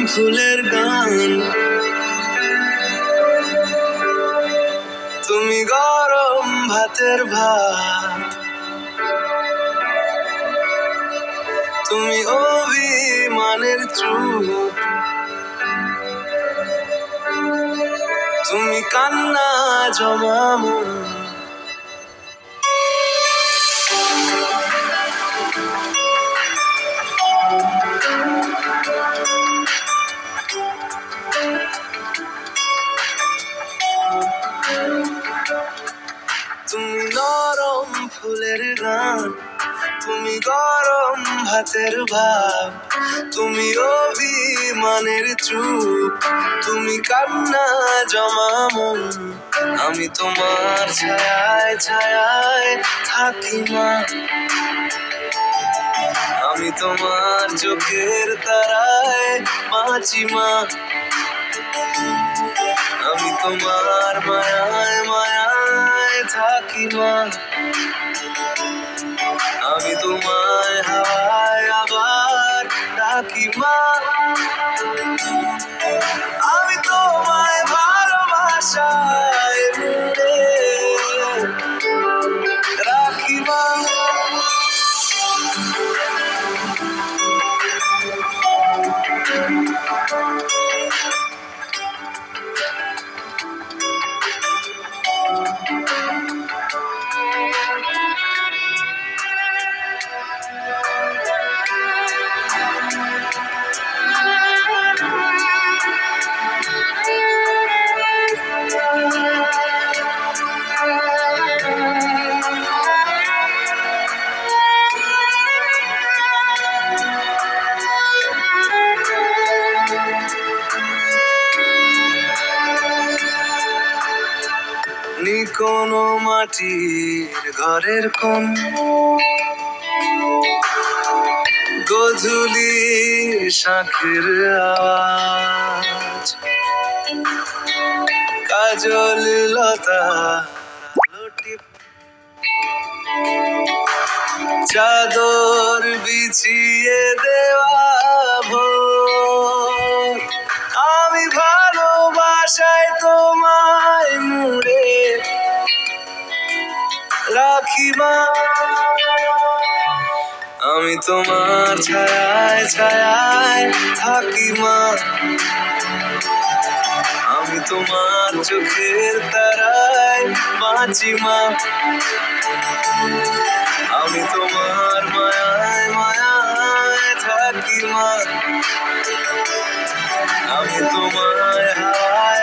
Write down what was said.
ফুলের গান, তুমি গরম ভাতের ভাত, তুমি অভিমানের চুপ, তুমি কান্না জমামু। তুমি নরম ফুলের গান, তুমি গরম ভাতের ভাব, তুমি অভিমানের চুপ, তুমি কান্না জমামু। আমি তোমার ছায়ায় ছায়ায় থাকি মা, আমি তোমার চোখের তারায় বাঁচি মা, আমি তোমার মায়ায় মায়ায় থাকি মা, আমি তোমায় হাওয়ায় আবার ডাকি মা, আমি তোমায় ভালোবাসায় মুড়ে রাখি মা। কোনো মাটির ঘরের কোন গোধূলি শাঁখের আওয়াজ, কাজল লতা টিপ, চাদর বিছিয়ে দেওয়া ভোর, আমি ভালোবাসায় তোমায় মুড়ে রাখি মা, আমি তোমার ছায়ায় ছায়ায় থাকি মা, আমি তোমার চোখের তারায় বাঁচি মা, আমি তোমার মায়ায় মায়ায় থাকি মা, আমি তোমায় হাওয়ায়